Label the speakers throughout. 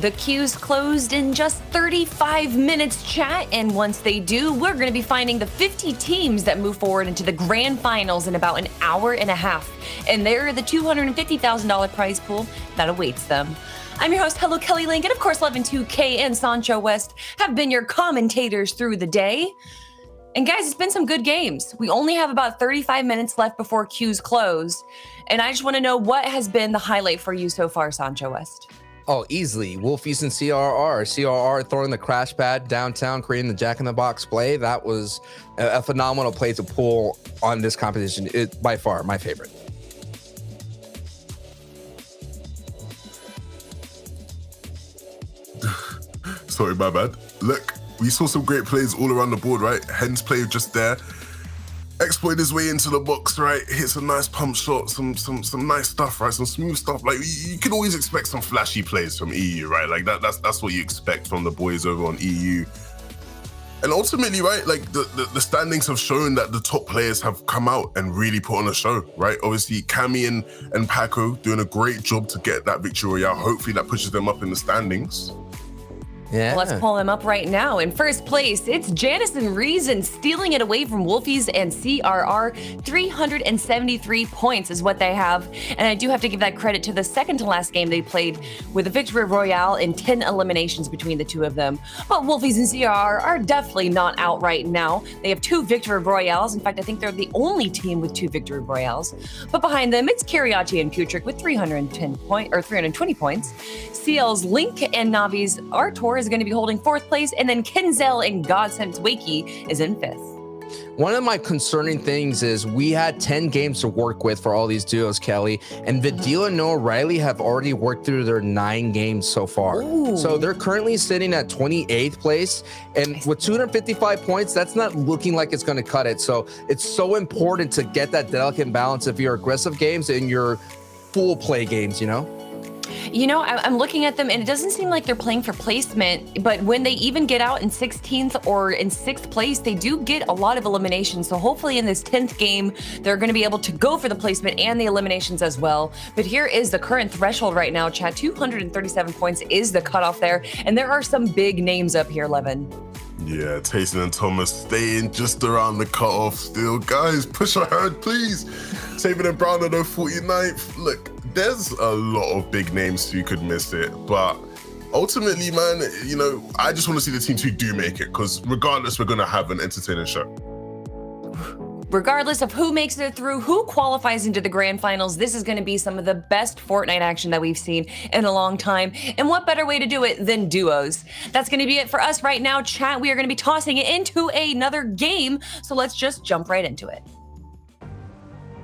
Speaker 1: The queues closed in just 35 minutes, chat, and once they do, we're going to be finding the 50 teams that move forward into the grand finals in about an hour and a half, and they're the $250,000 prize pool that awaits them. I'm your host, Hello Kelly Link, and of course, 11-2K and Sancho West have been your commentators through the day. And guys, it's been some good games. We only have about 35 minutes left before queues close, and I just want to know what has been the highlight for you so far, Sancho West.
Speaker 2: Oh, easily. Wolfies and CRR. CRR throwing the crash pad downtown, creating the jack-in-the-box play. That was a phenomenal play to pull on this competition. It's by far my favorite.
Speaker 3: Sorry, my bad. Look, we saw some great plays all around the board, right? Hen's play just there. Exploit his way into the box, right? Hits a nice pump shot, some nice stuff, right? Some smooth stuff. Like you can always expect some flashy plays from EU, right? Like that's what you expect from the boys over on EU. And ultimately, right, like the standings have shown that the top players have come out and really put on a show, right? Obviously, Cammy and Paco doing a great job to get that victory royale. Hopefully that pushes them up in the standings.
Speaker 2: Yeah.
Speaker 1: Well, let's pull him up right now. In first place, it's Janice and Reason stealing it away from Wolfies and CRR. 373 points is what they have. And I do have to give that credit to the second to last game they played with a victory royale and 10 eliminations between the two of them. But Wolfies and CRR are definitely not out right now. They have 2 victory royales. In fact, I think they're the only team with 2 victory royales. But behind them, it's Kiriachi and Putrick with 320 points. CL's Link and Navi's Artor is going to be holding 4th place, and then Kenzel and Godsend's Wakey is in 5th.
Speaker 2: One of my concerning things is we had 10 games to work with for all these duos, Kelly, and Vidila and Noah Riley have already worked through their 9 games so far.
Speaker 1: Ooh.
Speaker 2: So they're currently sitting at 28th place, and with 255 points, that's not looking like it's going to cut it. So it's so important to get that delicate balance of your aggressive games and your full play games, you know?
Speaker 1: You know, I'm looking at them, and it doesn't seem like they're playing for placement, but when they even get out in 16th or in 6th place, they do get a lot of eliminations. So hopefully in this 10th game, they're going to be able to go for the placement and the eliminations as well. But here is the current threshold right now, chat. 237 points is the cutoff there, and there are some big names up here, Levin.
Speaker 3: Yeah, Tayson and Thomas staying just around the cutoff still. Guys, push ahead, please. Sabin and Brown are the 49th. Look, there's a lot of big names who could miss it, but ultimately, man, you know, I just want to see the teams who do make it, because regardless, we're going to have an entertaining show.
Speaker 1: Regardless of who makes it through, who qualifies into the grand finals, this is going to be some of the best Fortnite action that we've seen in a long time. And what better way to do it than duos? That's going to be it for us right now, chat. We are going to be tossing it into another game, so let's just jump right into it.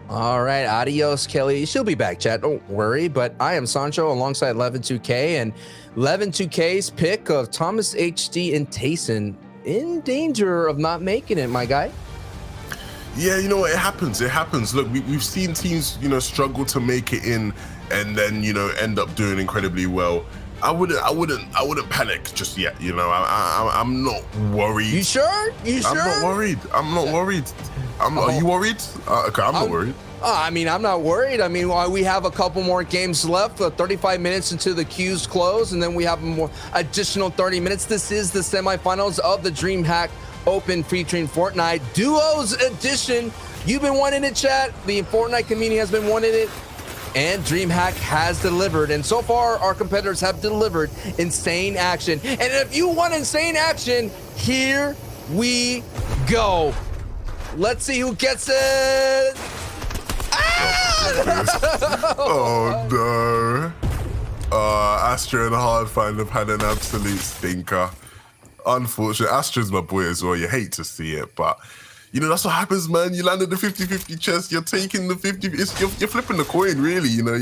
Speaker 2: All right, adios, Kelly. She'll be back, chat. Don't worry. But I am Sancho alongside 11-2K, and 11-2K's pick of Thomas HD and Tayson in danger of not making it, my guy.
Speaker 3: Yeah, you know what? It happens. It happens. Look, we've seen teams, you know, struggle to make it in, and then, you know, end up doing incredibly well. I wouldn't panic just yet. You know, I'm not worried.
Speaker 2: You sure? You sure?
Speaker 3: I'm not worried. I'm not worried. Are you worried? Okay, I'm not worried.
Speaker 2: I mean, I'm not worried. I mean, we have a couple more games left, 35 minutes until the queues close, and then we have more additional 30 minutes. This is the semifinals of the DreamHack Open featuring Fortnite Duos Edition. You've been wanting it, chat. The Fortnite community has been wanting it, and DreamHack has delivered. And so far, our competitors have delivered insane action. And if you want insane action, here we go. Let's see who gets it.
Speaker 3: Oh no. Astra and Hardfind have had an absolute stinker. Unfortunately, Astra's my boy as well. You hate to see it, but you know, that's what happens, man. You landed the 50-50 chest, you're taking the 50, you're flipping the coin, really. You know,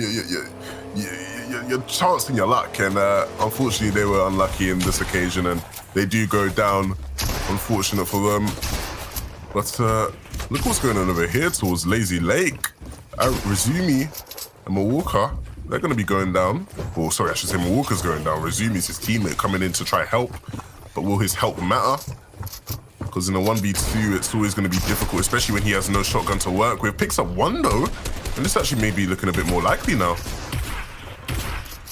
Speaker 3: you're chancing your luck, and unfortunately, they were unlucky in this occasion, and they do go down. Unfortunate for them. But look what's going on over here towards Lazy Lake. Rezumi and Mawalker, they're going to be going down. Well, sorry, I should say Mawalker's going down. Rezumi's his teammate coming in to try help. But will his help matter? Because in a 1v2, it's always going to be difficult, especially when he has no shotgun to work with. Picks up one, though. And this actually may be looking a bit more likely now.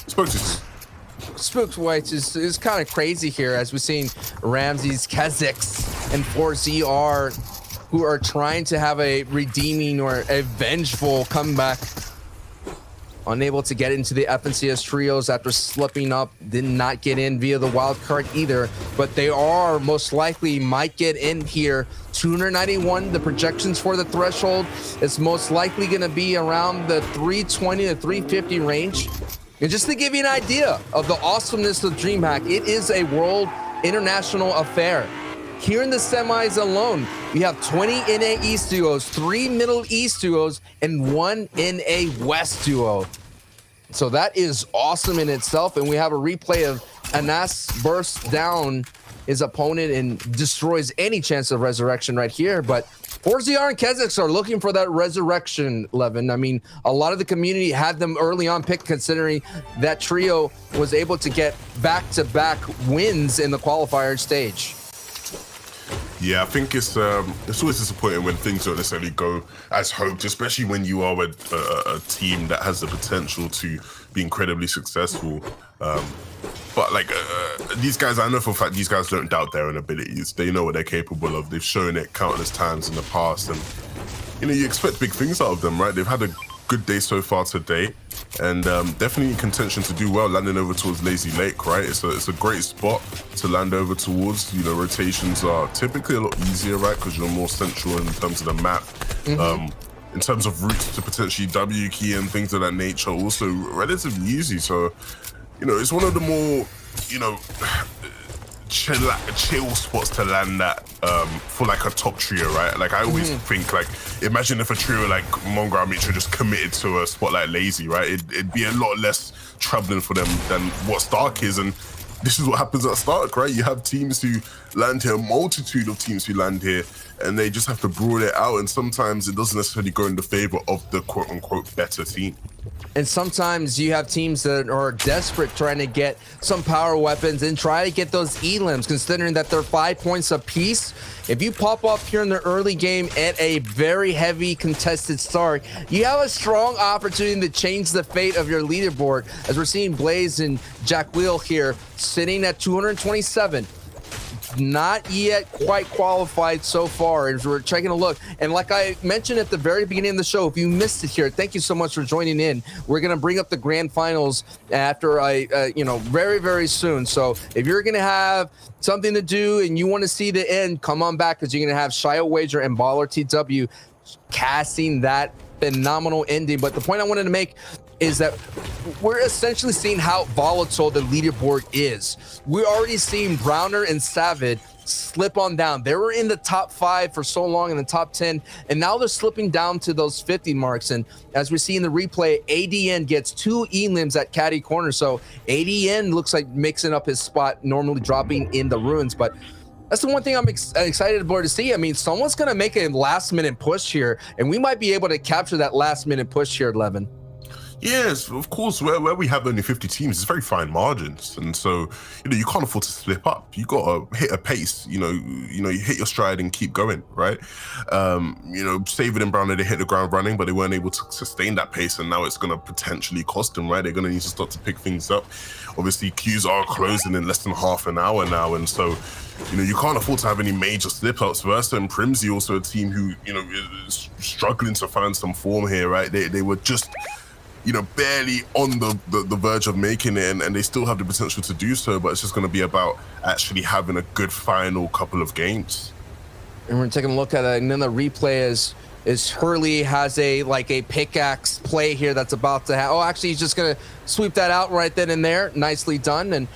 Speaker 3: Spoke to
Speaker 2: Facebook, which is kind of crazy here, as we've seen Ramses, Keziks, and 4ZR, who are trying to have a redeeming or a vengeful comeback. Unable to get into the FNCS trios after slipping up, did not get in via the wild card either, but they are most likely might get in here. 291, the projections for the threshold is most likely going to be around the 320 to 350 range. And just to give you an idea of the awesomeness of DreamHack, it is a world international affair. Here in the semis alone, we have 20 NA East duos, 3 Middle East duos, and 1 NA West duo. So that is awesome in itself. And we have a replay of Anas bursts down his opponent and destroys any chance of resurrection right here. But 4ZR and Keziks are looking for that resurrection, Levin. I mean, a lot of the community had them early on picked, considering that trio was able to get back-to-back wins in the qualifier stage.
Speaker 3: Yeah, I think it's always disappointing when things don't necessarily go as hoped, especially when you are with a team that has the potential to be incredibly successful. But like these guys, I know for a fact these guys don't doubt their own abilities. They know what they're capable of. They've shown it countless times in the past, and you know, you expect big things out of them, right? They've had a good day so far today, and definitely in contention to do well, landing over towards Lazy Lake, right? It's a great spot to land over towards. You know, rotations are typically a lot easier, right? Because you're more central in terms of the map. In terms of routes to potentially W key and things of that nature, also relatively easy. So, you know, it's one of the more, you know, chill spots to land at for like a top trio, right? Like I always think, like, imagine if a trio like Mongrel and Mitra just committed to a spot like Lazy, right? It'd be a lot less troubling for them than what Stark is. And this is what happens at Stark, right? You have teams who land here, a multitude of teams who land here, and they just have to brawl it out. And sometimes it doesn't necessarily go in the favor of the quote unquote better team.
Speaker 2: And sometimes you have teams that are desperate trying to get some power weapons and try to get those elims, considering that they're 5 points apiece. If you pop up here in the early game at a very heavy contested start, you have a strong opportunity to change the fate of your leaderboard, as we're seeing Blaze and Jack Wheel here sitting at 227. Not yet quite qualified so far, as we're taking a look. And like I mentioned at the very beginning of the show, if you missed it here, thank you so much for joining in. We're going to bring up the grand finals after very, very soon. So if you're going to have something to do and you want to see the end, come on back, because you're going to have Shio Wager and Baller TW casting that phenomenal ending. But the point I wanted to make is that we're essentially seeing how volatile the leaderboard is. We're already seeing Browner and Savage slip on down. They were in the top 5 for so long, in the top 10, and now they're slipping down to those 50 marks. And as we see in the replay, ADN gets 2 elims at caddy corner. So ADN looks like mixing up his spot, normally dropping in the ruins. But that's the one thing I'm excited to see. I mean, someone's going to make a last-minute push here, and we might be able to capture that last-minute push here, Levin.
Speaker 3: Yes, of course, where we have only 50 teams, it's very fine margins. And so, you know, you can't afford to slip up. You got to hit a pace, you hit your stride and keep going, right? You know, Savin and Browner, they hit the ground running, but they weren't able to sustain that pace. And now it's going to potentially cost them, right? They're going to need to start to pick things up. Obviously, queues are closing in less than half an hour now. And so, you know, you can't afford to have any major slip-ups. Versa and Primsy, also a team who, you know, is struggling to find some form here, right? They were just, you know, barely on the verge of making it, and they still have the potential to do so, but it's just going to be about actually having a good final couple of games.
Speaker 2: And we're taking a look at it, and then the replay is Hurley has a pickaxe play here that's about to happen. Oh, actually, he's just going to sweep that out right then and there. Nicely done. And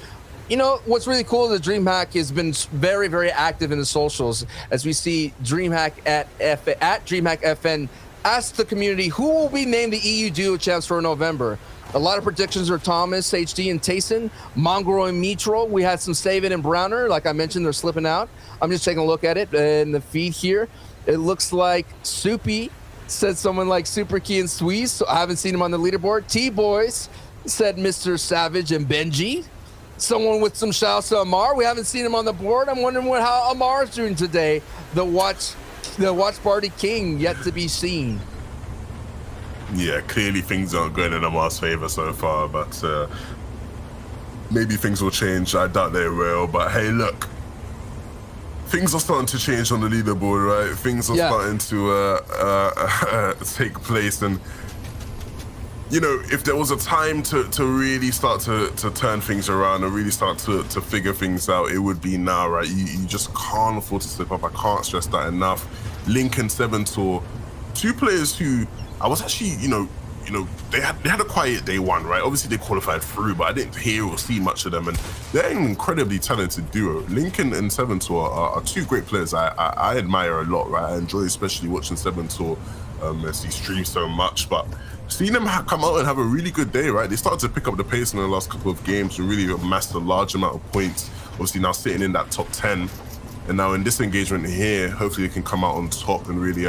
Speaker 2: you know, what's really cool is the DreamHack has been very, very active in the socials, as we see DreamHack at DreamHack FN ask the community who will be named the EU Duo Champs for November. A lot of predictions are Thomas, HD, and Tayson. Mongrel and Mitro. We had some Savin and Browner. Like I mentioned, they're slipping out. I'm just taking a look at it in the feed here. It looks like Soupy said someone like Super Key and Squeeze. So I haven't seen him on the leaderboard. T-Boys said Mr. Savage and Benji. Someone with some shouts to Amar. We haven't seen him on the board. I'm wondering how Amar's doing today. The watch party king yet to be seen.
Speaker 3: Yeah, clearly things aren't going in Amar's favor so far, but maybe things will change. I doubt they will, but hey, look. Things are starting to change on the leaderboard, right? Things are starting to take place, and you know, if there was a time to really start to turn things around and really start to figure things out, it would be now, right? You just can't afford to slip up. I can't stress that enough. Link and Seven Tour, two players who I was actually, you know, they had a quiet day one, right? Obviously they qualified through, but I didn't hear or see much of them, and they're an incredibly talented duo. Link and Seven Tour are two great players I admire a lot, right? I enjoy especially watching Seven Tour as he streams so much, but seeing them come out and have a really good day, right? They started to pick up the pace in the last couple of games and really amassed a large amount of points. Obviously now sitting in that top 10, and now in this engagement here, hopefully they can come out on top and really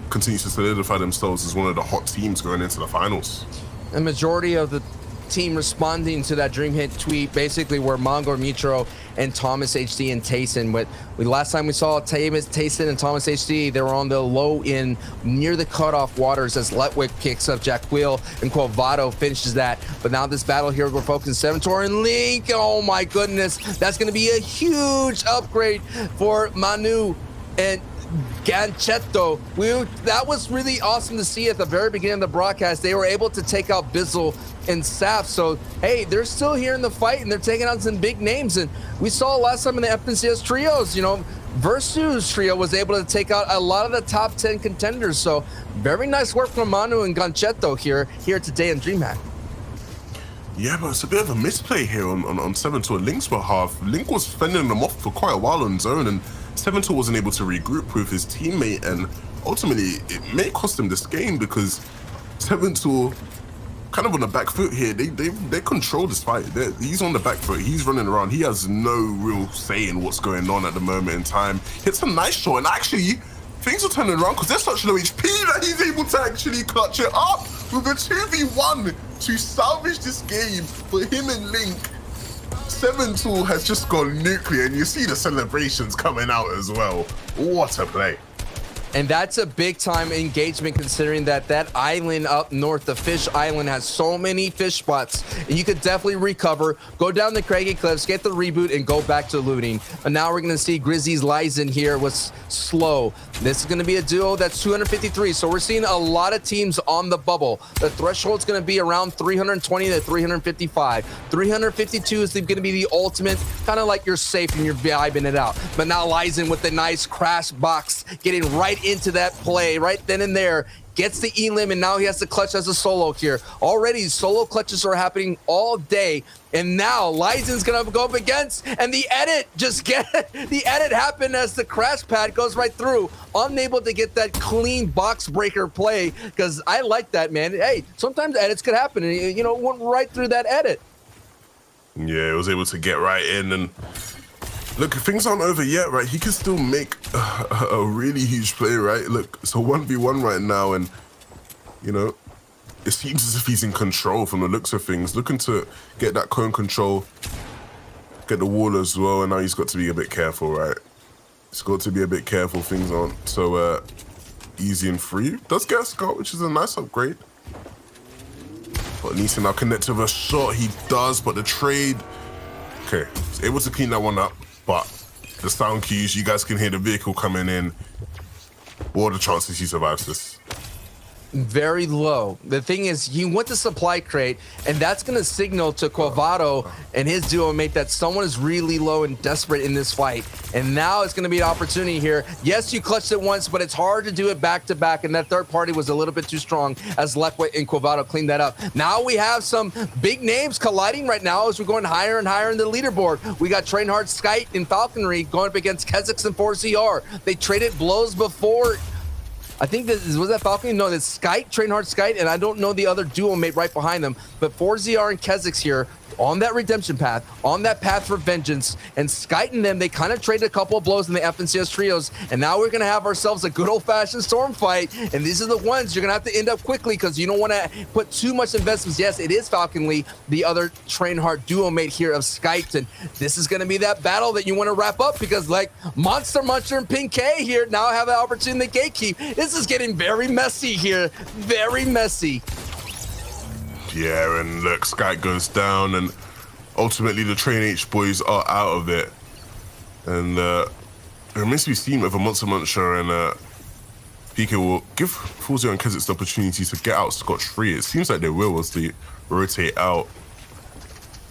Speaker 3: continue to solidify themselves as one of the hot teams going into the finals.
Speaker 2: The majority of the team responding to that DreamHack tweet basically were Mongo, Mitro, and Thomas HD and Tayson. But last time we saw Tayson and Thomas HD, they were on the low end near the cutoff waters as Letwick kicks up Jaquil and Quavado finishes that. But now this battle here, we're focusing Seven Tour and Link. Oh my goodness, that's going to be a huge upgrade for Manu and Ganchetto. That was really awesome to see at the very beginning of the broadcast. They were able to take out Bizzle and Saf. So, hey, they're still here in the fight, and they're taking on some big names. And we saw last time in the FNCS trios, you know, Versus trio was able to take out a lot of the top 10 contenders. So, very nice work from Manu and Ganchetto here today in DreamHack.
Speaker 3: Yeah, but it's a bit of a misplay here on Seven Tour Link's behalf. Link was fending them off for quite a while on zone, and Seven Tour wasn't able to regroup with his teammate, and ultimately it may cost him this game because Seven Tour kind of on the back foot here. They control this fight. He's on the back foot. He's running around. He has no real say in what's going on at the moment in time. Hits a nice shot, and actually things are turning around because there's such low HP that he's able to actually clutch it up with a 2v1 to salvage this game for him and Link. Seven Tool has just gone nuclear, and you see the celebrations coming out as well. What a play.
Speaker 2: And that's a big time engagement considering that island up north, the Fish Island, has so many fish spots. And you could definitely recover, go down the Craggy Cliffs, get the reboot, and go back to looting. But now we're going to see Grizzly's Lizen here was slow. This is going to be a duo that's 253. So we're seeing a lot of teams on the bubble. The threshold's going to be around 320 to 355. 352 is going to be the ultimate, kind of like you're safe and you're vibing it out. But now Lizen with the nice crash box, getting right into that play right then and there, gets the elim, and now he has to clutch as a solo here. Already solo clutches are happening all day, and now Lizen's gonna go up against, and the edit happened as the crash pad goes right through, unable to get that clean box breaker play, because I like that, man. Hey, sometimes edits could happen, and you know, went right through that edit.
Speaker 3: Yeah, he was able to get right in, and look, things aren't over yet, right? He can still make a really huge play, right? Look, it's a 1v1 right now, and, you know, it seems as if he's in control from the looks of things. Looking to get that cone control, get the wall as well, and now he's got to be a bit careful, right? He's got to be a bit careful. Things aren't so easy and free. Does get a Scott, which is a nice upgrade. But needs to now connect with a shot. He does, but the trade... Okay, he's able to clean that one up. But the sound cues, you guys can hear the vehicle coming in. What are the chances he survives this?
Speaker 2: Very low. The thing is, he went to supply crate, and that's going to signal to Quavado and his duo mate that someone is really low and desperate in this fight. And now it's going to be an opportunity here. Yes, you clutched it once, but it's hard to do it back to back, and that third party was a little bit too strong as Leckwit and Quavado cleaned that up. Now we have some big names colliding right now as we're going higher and higher in the leaderboard. We got Trainhard Skite and Falconry going up against Kezix and 4ZR. They traded blows before. I think was that Falcon? No, that's Skite, Trainhard Skite, and I don't know the other duo mate right behind them. But 4ZR and Kezix here on that redemption path, on that path for vengeance, and Skite and them, they kind of traded a couple of blows in the FNCS trios, and now we're going to have ourselves a good old-fashioned storm fight, and these are the ones you're going to have to end up quickly because you don't want to put too much investments. Yes, it is Falconly, the other Trainhard duo mate here of Skite, and this is going to be that battle that you want to wrap up because, like, Monster Muncher and Pink K here now have an opportunity to gatekeep. This is getting very messy here, very messy.
Speaker 3: Yeah, and look, Sky goes down, and ultimately the Train H boys are out of it. And it remains to be seen whether Monster Muncher and PK will give Forzio and Kezix the opportunity to get out scot-free. It seems like they will as they rotate out.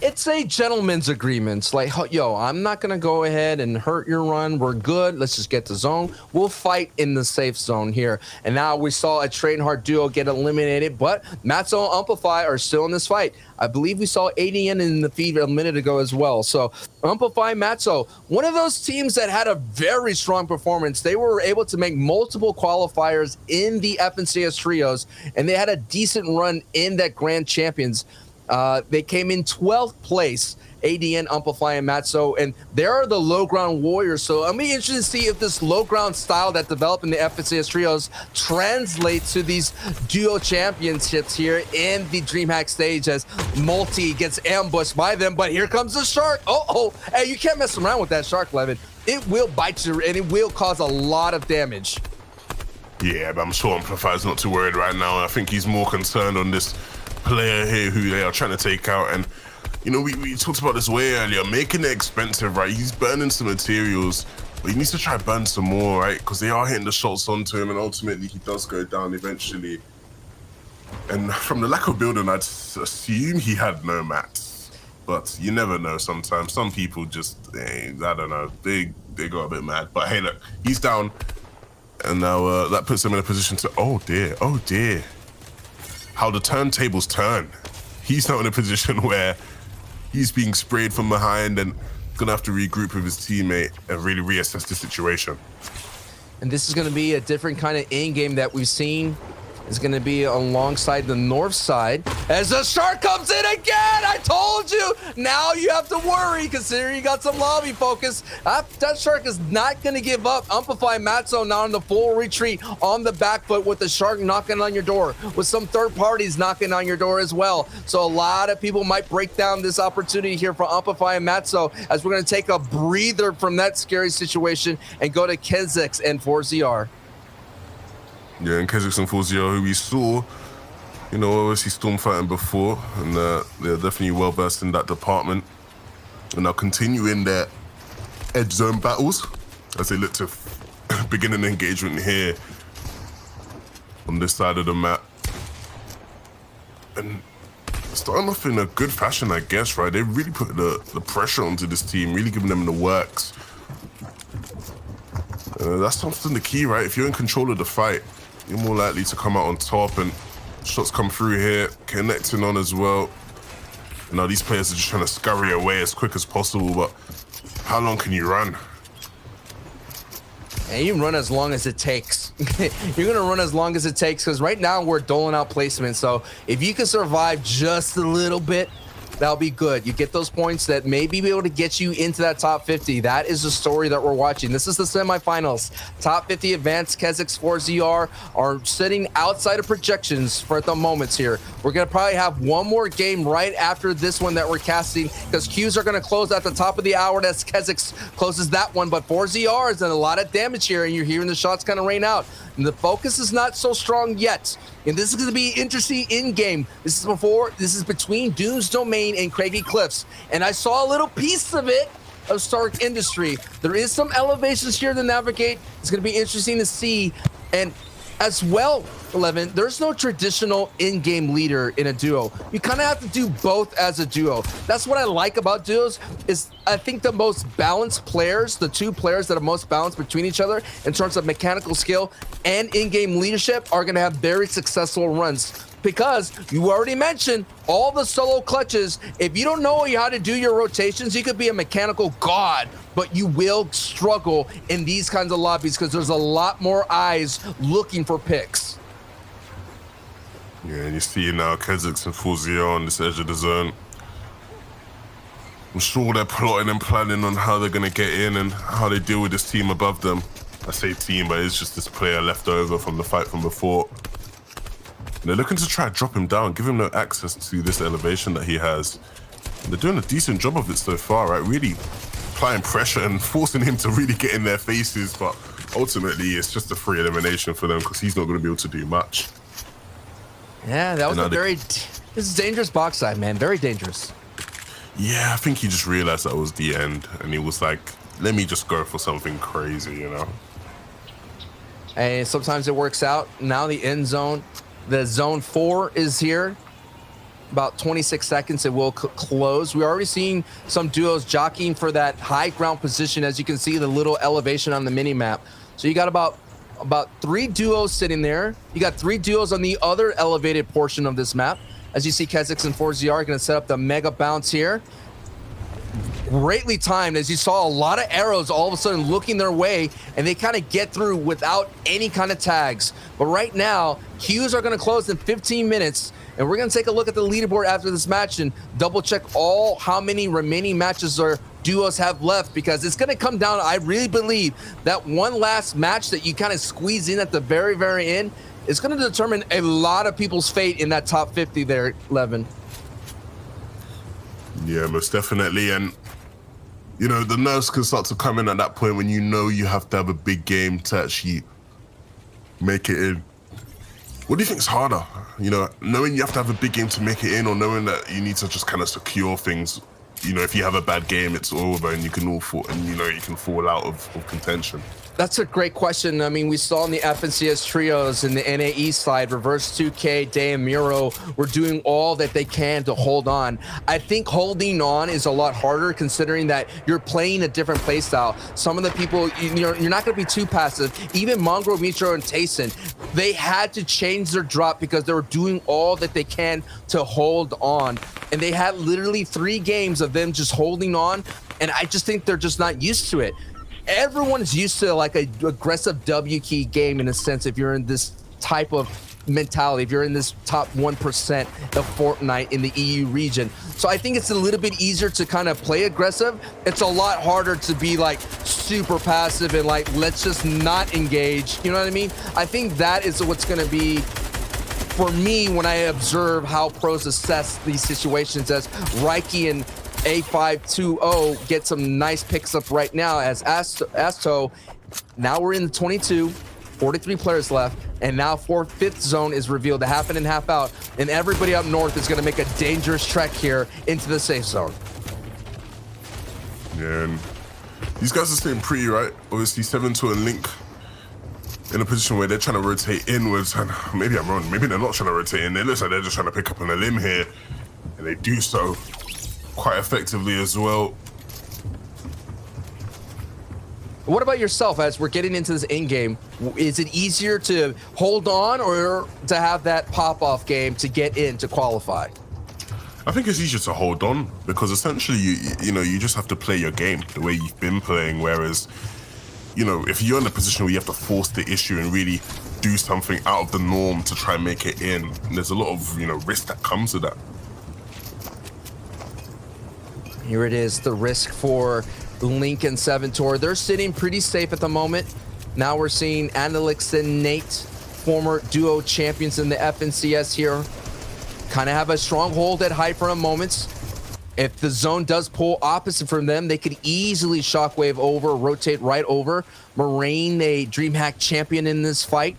Speaker 2: It's a gentleman's agreement. Like, yo, I'm not going to go ahead and hurt your run. We're good. Let's just get the zone. We'll fight in the safe zone here. And now we saw a Trainhard duo get eliminated, but Matzo and Amplify are still in this fight. I believe we saw ADN in the feed a minute ago as well. So Amplify, Matzo, one of those teams that had a very strong performance. They were able to make multiple qualifiers in the FNCS trios, and they had a decent run in that Grand Champions. They came in 12th place, ADN, Amplify, and Matzo, and they are the low ground warriors. So I'm interested to see if this low ground style that developed in the FNCS trios translates to these duo championships here in the DreamHack stage as Multi gets ambushed by them. But here comes the shark. Oh, hey, you can't mess around with that shark, Levin. It will bite you, and it will cause a lot of damage.
Speaker 3: Yeah, but I'm sure Amplify's not too worried right now. I think he's more concerned on this player here who they are trying to take out. And you know, we talked about this way earlier, making it expensive, right? He's burning some materials, but he needs to try to burn some more, right? Because they are hitting the shots onto him, and ultimately he does go down eventually. And from the lack of building, I'd assume he had no mats, but you never know. Sometimes some people just, I don't know, they go a bit mad. But hey, look, he's down, and now that puts him in a position to, oh dear, how the turntables turn. He's now in a position where he's being sprayed from behind and gonna have to regroup with his teammate and really reassess the situation.
Speaker 2: And this is gonna be a different kind of in-game that we've seen. It's gonna be alongside the north side as the shark comes in again. I told you. Now you have to worry, considering you got some lobby focus. That shark is not gonna give up. Amplify Matzo now in the full retreat on the back foot with the shark knocking on your door, with some third parties knocking on your door as well. So a lot of people might break down this opportunity here for Amplify and Matzo as we're gonna take a breather from that scary situation and go to Kezix and 4ZR.
Speaker 3: Yeah, and Kezix and Forzio, who we saw, you know, obviously storm fighting before, and they're definitely well versed in that department. And now continuing their edge zone battles as they look to begin an engagement here on this side of the map. And starting off in a good fashion, I guess, right? They really put the pressure onto this team, really giving them the works. That's often the key, right? If you're in control of the fight, you're more likely to come out on top, and shots come through here, connecting on as well. Now these players are just trying to scurry away as quick as possible, but how long can you run?
Speaker 2: And you run as long as it takes. You're gonna run as long as it takes, because right now we're doling out placement. So if you can survive just a little bit, that'll be good. You get those points that may be able to get you into that top 50. That is the story that we're watching. This is the semifinals. Top 50 advanced Kezix 4ZR are sitting outside of projections for the moments here. We're going to probably have one more game right after this one that we're casting, because Qs are going to close at the top of the hour as Kezix closes that one. But 4ZR is in a lot of damage here, and you're hearing the shots kind of rain out. And the focus is not so strong yet. And this is going to be interesting in-game. This is between Doom's Domain and Craggy Cliffs. And I saw a little piece of it of Stark Industry. There is some elevations here to navigate. It's going to be interesting to see. And as well, 11, there's no traditional in-game leader in a duo. You kind of have to do both as a duo. That's what I like about duos, is I think the most balanced players, the two players that are most balanced between each other in terms of mechanical skill and in-game leadership, are going to have very successful runs. Because you already mentioned all the solo clutches. If you don't know how to do your rotations, you could be a mechanical god, but you will struggle in these kinds of lobbies because there's a lot more eyes looking for picks.
Speaker 3: Yeah, and you see now Kezix and Forzio on this edge of the zone. I'm sure they're plotting and planning on how they're going to get in and how they deal with this team above them. I say team, but it's just this player left over from the fight from before. They're looking to try to drop him down, give him no access to this elevation that he has. And they're doing a decent job of it so far, right? Really applying pressure and forcing him to really get in their faces, but ultimately it's just a free elimination for them because he's not going to be able to do much.
Speaker 2: Yeah, that was this is dangerous box side, man. Very dangerous.
Speaker 3: Yeah, I think he just realized that was the end, and he was like, let me just go for something crazy, you know?
Speaker 2: And sometimes it works out. Now the end zone, the zone 4 is here. About 26 seconds, it will close. We're already seeing some duos jockeying for that high ground position. As you can see, the little elevation on the mini map. So you got about 3 duos sitting there. You got 3 duos on the other elevated portion of this map. As you see, Kha'Zix and 4ZR are going to set up the mega bounce here. Greatly timed, as you saw a lot of arrows all of a sudden looking their way, and they kind of get through without any kind of tags. But right now, queues are going to close in 15 minutes, and we're going to take a look at the leaderboard after this match and double check how many remaining matches our duos have left, because it's going to come down. I really believe that one last match that you kind of squeeze in at the very, very end is going to determine a lot of people's fate in that top 50 there, Levin.
Speaker 3: Yeah, most definitely. And you know, the nerves can start to come in at that point when you know you have to have a big game to actually make it in. What do you think is harder? You know, knowing you have to have a big game to make it in, or knowing that you need to just kind of secure things? You know, if you have a bad game, it's over and you can all fall, and you know, you can fall out of contention.
Speaker 2: That's a great question. I mean, we saw in the FNCS trios in the NAE side, Reverse 2K, Day and Miro were doing all that they can to hold on. I think holding on is a lot harder considering that you're playing a different play style. Some of the people, you're not going to be too passive. Even Mongrel, Mitro, and Tayson, they had to change their drop because they were doing all that they can to hold on. And they had literally 3 games of them just holding on. And I just think they're just not used to it. Everyone's used to like a aggressive W key game in a sense. If you're in this type of mentality, if you're in this top 1% of Fortnite in the EU region. So I think it's a little bit easier to kind of play aggressive. It's a lot harder to be like super passive and like, let's just not engage. You know what I mean? I think that is what's going to be for me when I observe how pros assess these situations, as Reiki and A520 get some nice picks up right now as Asto. Now we're in the 22, 43 players left, and now 5th zone is revealed, the half in and half out, and everybody up north is going to make a dangerous trek here into the safe zone.
Speaker 3: Yeah, and these guys are staying pretty, right? Obviously, 7-2 and Link in a position where they're trying to rotate inwards, and maybe I'm wrong, maybe they're not trying to rotate in. It looks like they're just trying to pick up on a limb here, and they do so quite effectively as well.
Speaker 2: What about yourself as we're getting into this end game? Is it easier to hold on or to have that pop-off game to get in to qualify?
Speaker 3: I think it's easier to hold on because essentially you know, you just have to play your game the way you've been playing, whereas, you know, if you're in a position where you have to force the issue and really do something out of the norm to try and make it in, and there's a lot of, you know, risk that comes with that.
Speaker 2: Here it is, the risk for Link and 7-2. They're sitting pretty safe at the moment. Now we're seeing Analyx and Nate, former duo champions in the FNCS here, kind of have a stronghold at Hyper in moments. If the zone does pull opposite from them, they could easily shockwave over, rotate right over. Moraine, a DreamHack champion in this fight.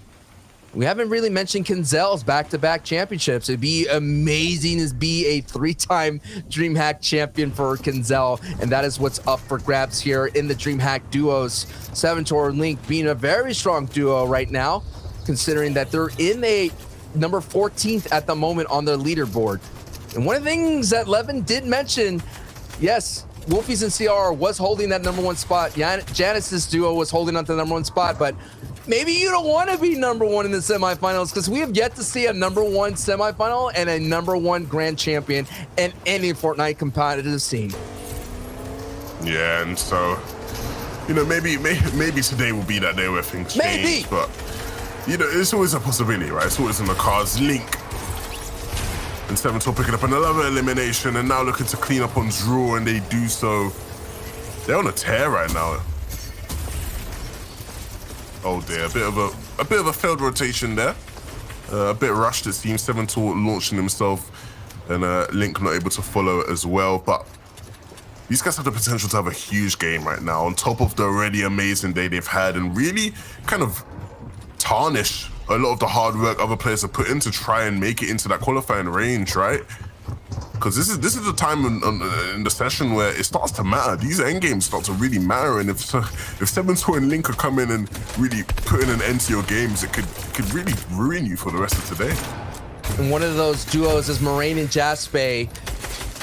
Speaker 2: We haven't really mentioned Kinzel's back-to-back championships. It'd be amazing to be a 3-time DreamHack champion for Kinzel, and that is what's up for grabs here in the DreamHack duos. 7-2 and Link being a very strong duo right now, considering that they're in a number 14th at the moment on their leaderboard. And one of the things that Levin did mention, yes, Wolfies and CR was holding that number 1 spot. Janice's duo was holding on to the number 1 spot, but maybe you don't want to be number 1 in the semifinals, because we have yet to see a number 1 semifinal and a number 1 grand champion in any Fortnite competitive scene.
Speaker 3: Yeah, and so, you know, maybe today will be that day where things change, but, you know, it's always a possibility, right? It's always in the cards. Link and 7-2 picking up another elimination and now looking to clean up on Draw, and they do so. They're on a tear right now. Oh dear, a bit of a failed rotation there. A bit rushed, it seems. 7-2 launching himself, and Link not able to follow as well. But these guys have the potential to have a huge game right now, on top of the already amazing day they've had, and really kind of tarnish a lot of the hard work other players have put in to try and make it into that qualifying range, right? because this is the time in the session where it starts to matter. These end games start to really matter, and if 7-2 and Link are coming and really putting an end to your games, it could really ruin you for the rest of today.
Speaker 2: And one of those duos is Moraine and Jaspe.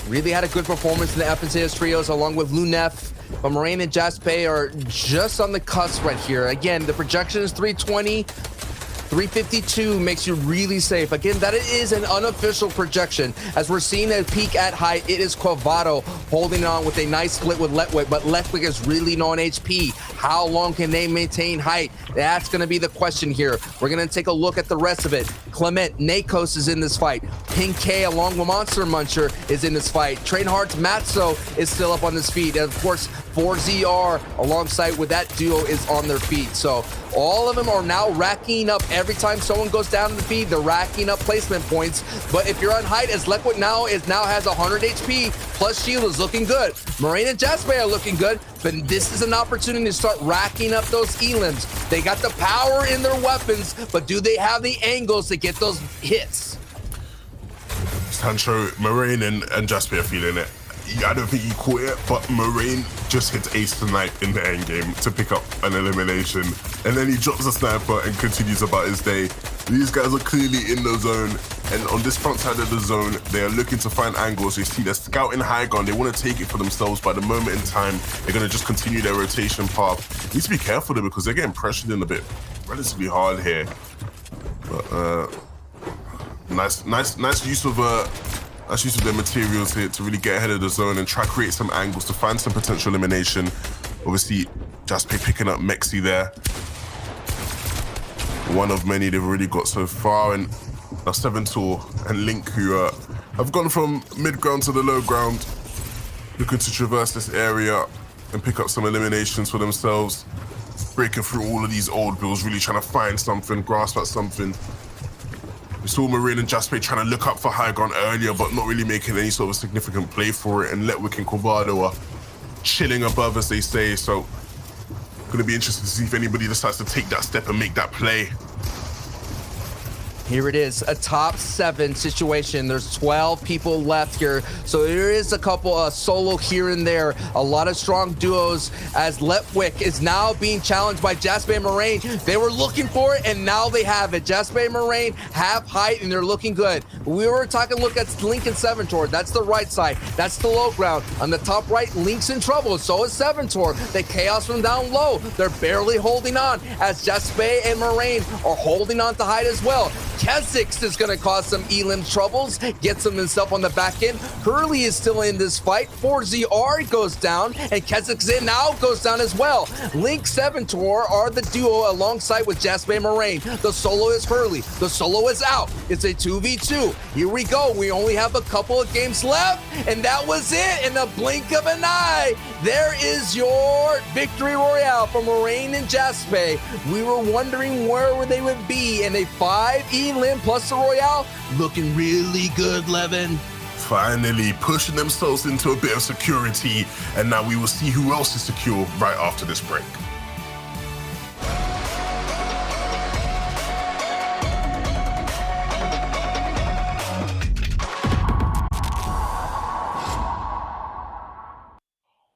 Speaker 2: Really had a good performance in the FNCS trios along with Lunef. But Moraine and Jaspe are just on the cusp right here. Again, the projection is 320. 352 makes you really safe. Again, that is an unofficial projection. As we're seeing a peak at height, it is Quavado holding on with a nice split with Letwick, but Letwick is really low on HP. How long can they maintain height? That's going to be the question here. We're going to take a look at the rest of it. Clement, Nakos is in this fight. Pink K along with Monster Muncher is in this fight. Trainhardt's Matzo is still up on his feet. And of course, 4ZR alongside with that duo is on their feet. So all of them are now racking up. Every time someone goes down to the feed, they're racking up placement points. But if you're on height, as Letwick now has 100 HP, plus shield is looking good. Moraine and Jaspe are looking good, but this is an opportunity to start racking up those elims. They got the power in their weapons, but do they have the angles to get those hits?
Speaker 3: Sancho, Moraine and Jaspe are feeling it. I don't think he caught it, but Moraine just hits ace tonight in the end game to pick up an elimination. And then he drops a sniper and continues about his day. These guys are clearly in the zone. And on this front side of the zone, they are looking to find angles. They see they're scouting high ground. They want to take it for themselves. By the moment in time, they're going to just continue their rotation path. Need to be careful though, because they're getting pressured in a bit relatively hard here. But nice use of their materials here to really get ahead of the zone and try to create some angles to find some potential elimination. Obviously, Jaspe picking up Mexi there. One of many they've already got so far, and now 7-2 and Link, who have gone from mid-ground to the low ground, looking to traverse this area and pick up some eliminations for themselves. Breaking through all of these old bills, really trying to find something, grasp at something. We saw Moraine and Jaspe trying to look up for high ground earlier, but not really making any sort of significant play for it. And Letwick and Quavado are chilling above, as they say. So, going to be interested to see if anybody decides to take that step and make that play.
Speaker 2: Here it is, a top 7 situation. There's 12 people left here. So there is a couple solo here and there. A lot of strong duos as Letwick is now being challenged by Jaspe and Moraine. They were looking for it and now they have it. Jaspe and Moraine have height and they're looking good. We were talking, look at Link and 7-Tor. That's the right side. That's the low ground. On the top right, Link's in trouble. So is 7-Tor. The Chaos from down low. They're barely holding on as Jaspe and Moraine are holding on to height as well. Kesix is going to cause some elim troubles, gets himself on the back end. Hurley is still in this fight. 4ZR goes down, and Kesix now goes down as well. Link 7-Tor are the duo alongside with Jaspe and Moraine. The solo is Hurley. The solo is out. It's a 2v2. Here we go. We only have a couple of games left, and that was it in the blink of an eye. There is your victory royale for Moraine and Jaspe. We were wondering where they would be in a 5 elim plus the royale. Looking really good, Levin.
Speaker 3: Finally pushing themselves into a bit of security, and now we will see who else is secure right after this break.